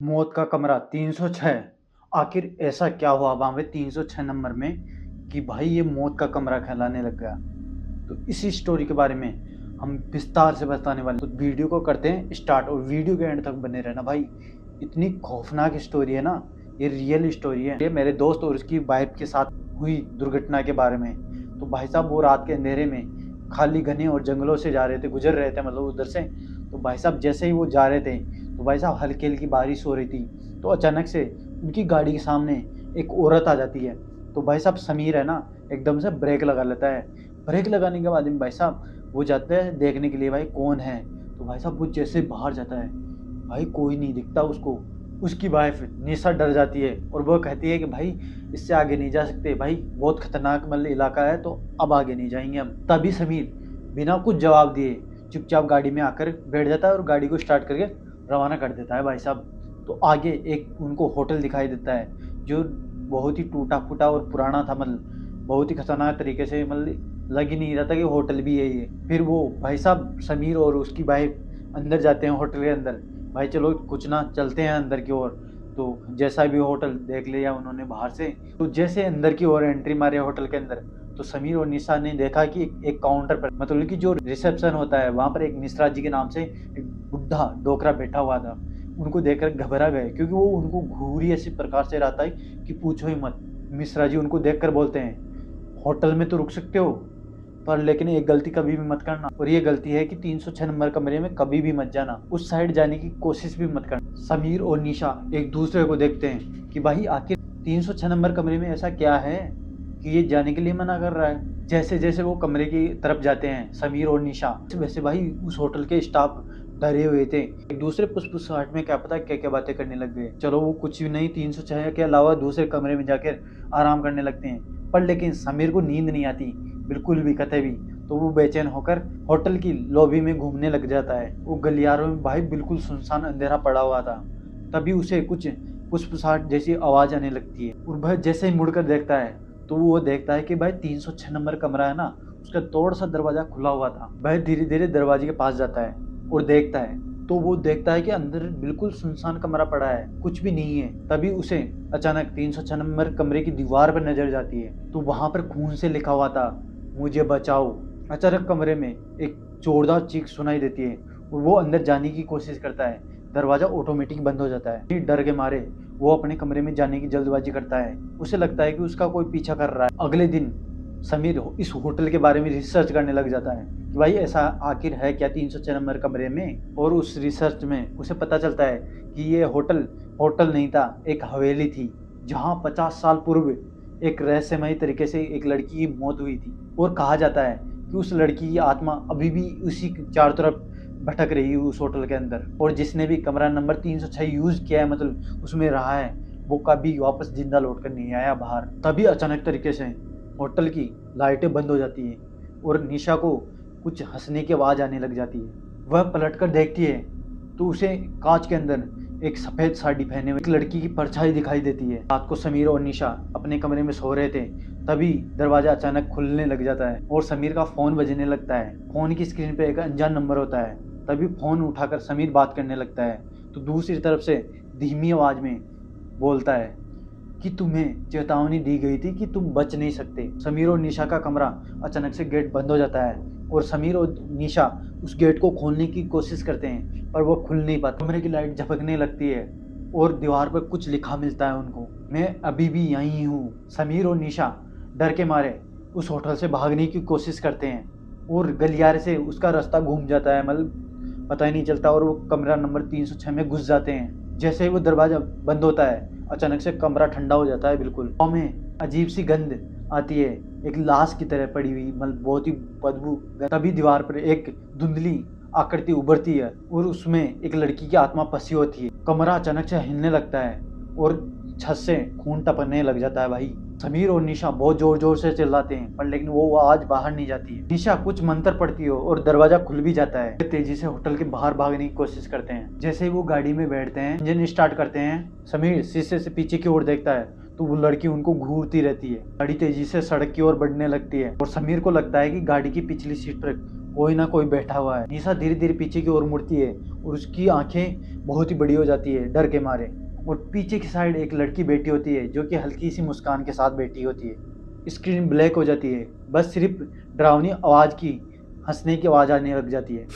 मौत का कमरा 306। आखिर ऐसा क्या हुआ वहां पे 306 नंबर में कि भाई ये मौत का कमरा कहलाने लग गया। तो इसी स्टोरी के बारे में हम विस्तार से बताने वाले, तो वीडियो को करते हैं स्टार्ट और वीडियो के एंड तक बने रहना भाई। इतनी खौफनाक स्टोरी है ना, ये रियल स्टोरी है। ये मेरे दोस्त और उसकी वाइफ के साथ हुई दुर्घटना के बारे में। तो भाई साहब वो रात के अंधेरे में खाली घने और जंगलों से जा रहे थे, गुजर रहे थे मतलब उधर से। तो भाई साहब जैसे ही वो जा रहे थे तो भाई साहब हल्की हल्की बारिश हो रही थी। तो अचानक से उनकी गाड़ी के सामने एक औरत आ जाती है। तो भाई साहब समीर है ना, एकदम से ब्रेक लगा लेता है। ब्रेक लगाने के बाद में भाई साहब वो जाते हैं देखने के लिए भाई कौन है। तो भाई साहब वो जैसे बाहर जाता है भाई कोई नहीं दिखता उसको। उसकी वाइफ निशा डर जाती है और वो कहती है कि भाई इससे आगे नहीं जा सकते भाई, बहुत खतरनाक मतलब इलाका है, तो अब आगे नहीं जाएंगे हम। तभी समीर बिना कुछ जवाब दिए चुपचाप गाड़ी में आकर बैठ जाता है और गाड़ी को स्टार्ट करके रवाना कर देता है भाई साहब। तो आगे एक उनको होटल दिखाई देता है जो बहुत ही टूटा फूटा और पुराना था, मतलब बहुत ही खतरनाक तरीके से, मतलब लग ही नहीं रहा था कि होटल भी है ये। फिर वो भाई साहब समीर और उसकी वाइफ अंदर जाते हैं होटल के अंदर। भाई चलो कुछ ना, चलते हैं अंदर की ओर। तो जैसा भी होटल देख लिया उन्होंने बाहर से। तो जैसे अंदर की ओर एंट्री मारे होटल के अंदर, तो समीर और निशा ने देखा कि एक काउंटर पर, मतलब कि जो रिसेप्शन होता है वहां पर, एक मिश्रा जी के नाम से एक बुढ़ा डोकरा बैठा हुआ था। उनको देखकर घबरा गए क्योंकि वो उनको घूरी ऐसी प्रकार से रहता है कि पूछो ही मत। मिश्रा जी उनको देखकर बोलते हैं, होटल में तो रुक सकते हो पर लेकिन एक गलती कभी भी मत करना, और ये गलती है कि 306 नंबर कमरे में कभी भी मत जाना, उस साइड जाने की कोशिश भी मत करना। समीर और निशा एक दूसरे को देखते हैं कि भाई आखिर 306 नंबर कमरे में ऐसा क्या है कि ये जाने के लिए मना कर रहा है। जैसे जैसे वो कमरे की तरफ जाते हैं समीर और निशा, वैसे भाई उस होटल के स्टाफ डरे हुए थे। एक दूसरे फुसफुसाहट में क्या पता क्या क्या बातें करने लग गए। चलो वो कुछ भी नहीं, 306 के अलावा दूसरे कमरे में जाकर आराम करने लगते हैं। पर लेकिन समीर को नींद नहीं आती बिल्कुल भी, कतई भी। तो वो बेचैन होकर होटल की लॉबी में घूमने लग जाता है। वो गलियारों में भाई बिल्कुल सुनसान अंधेरा पड़ा हुआ था। तभी उसे कुछ फुसफुसाहट जैसी आवाज आने लगती है और वह जैसे ही मुड़कर देखता है तो वो देखता है कि भाई 306 नंबर कमरा है ना, उसका थोड़ा सा दरवाजा खुला हुआ था। वह धीरे धीरे दरवाजे के पास जाता है और देखता है, तो वो देखता है कि अंदर बिल्कुल सुनसान कमरा पड़ा है, कुछ भी नहीं है। तभी उसे अचानक 306 नंबर कमरे की दीवार पर नजर जाती है। तो वहां पर खून से लिखा हुआ था, मुझे बचाओ। अचानक कमरे में एक जोरदार चीख सुनाई देती है और वो अंदर जाने की कोशिश करता है। दरवाजा ऑटोमेटिक बंद हो जाता है। डर के मारे वो अपने कमरे में जाने की जल्दबाजी करता है। उसे लगता है कि उसका कोई पीछा कर रहा है। अगले दिन समीर इस होटल के बारे में रिसर्च करने लग जाता है कि भाई ऐसा आखिर है क्या 306 नंबर कमरे में। और उस रिसर्च में उसे पता चलता है कि ये होटल नहीं था, एक हवेली थी जहाँ 50 साल पूर्व एक रहस्यमयी तरीके से एक लड़की की मौत हुई थी। और कहा जाता है कि उस लड़की की आत्मा अभी भी उसी चारों तरफ भटक रही है उस होटल के अंदर। और जिसने भी कमरा नंबर 306 यूज किया है, मतलब उसमें रहा है, वो कभी वापस जिंदा लौट कर नहीं आया बाहर। तभी अचानक तरीके से होटल की लाइटें बंद हो जाती है और निशा को कुछ हंसने की आवाज आने लग जाती है। वह पलटकर देखती है तो उसे कांच के अंदर एक सफेद साड़ी पहने हुए एक लड़की की परछाई दिखाई देती है। रात को समीर और निशा अपने कमरे में सो रहे थे, तभी दरवाजा अचानक खुलने लग जाता है और समीर का फोन बजने लगता है। फोन की स्क्रीन पे एक अनजान नंबर होता है। तभी फोन उठाकर समीर बात करने लगता है तो दूसरी तरफ से धीमी आवाज में बोलता है कि तुम्हें चेतावनी दी गई थी कि तुम बच नहीं सकते। समीर और निशा का कमरा अचानक से गेट बंद हो जाता है और समीर और निशा उस गेट को खोलने की कोशिश करते हैं पर वो खुल नहीं पाता। कमरे की लाइट झपकने लगती है और दीवार पर कुछ लिखा मिलता है उनको, मैं अभी भी यहीं हूँ। समीर और निशा डर के मारे उस होटल से भागने की कोशिश करते हैं और गलियारे से उसका रास्ता घूम जाता है, मतलब पता ही नहीं चलता, और वो कमरा नंबर 306 में घुस जाते हैं। जैसे ही वो दरवाजा बंद होता है अचानक से कमरा ठंडा हो जाता है बिल्कुल। गाँव में अजीब सी गंध आती है, एक लाश की तरह पड़ी हुई, मतलब बहुत ही बदबू। तभी दीवार पर एक धुंधली आकृति उभरती है और उसमें एक लड़की की आत्मा फंसी होती है। कमरा अचानक से हिलने लगता है और छत से खून टपकने लग जाता है भाई। समीर और निशा बहुत जोर जोर से चिल्लाते हैं पर लेकिन वो आवाज बाहर नहीं जाती है। निशा कुछ मंत्र पढ़ती है और दरवाजा खुल भी जाता है। तेजी से होटल के बाहर भागने की कोशिश करते हैं। जैसे ही वो गाड़ी में बैठते हैं, इंजन स्टार्ट करते हैं, समीर शीशे से पीछे की ओर देखता है तो वो लड़की उनको घूरती रहती है। गाड़ी तेजी से सड़क की ओर बढ़ने लगती है और समीर को लगता है कि गाड़ी की पिछली सीट पर कोई ना कोई बैठा हुआ है। निशा धीरे धीरे पीछे की ओर मुड़ती है और उसकी आंखें बहुत ही बड़ी हो जाती है डर के मारे। और पीछे की साइड एक लड़की बैठी होती है जो कि हल्की सी मुस्कान के साथ बैठी होती है। स्क्रीन ब्लैक हो जाती है, बस सिर्फ डरावनी आवाज़ की हंसने की आवाज़ आने लग जाती है।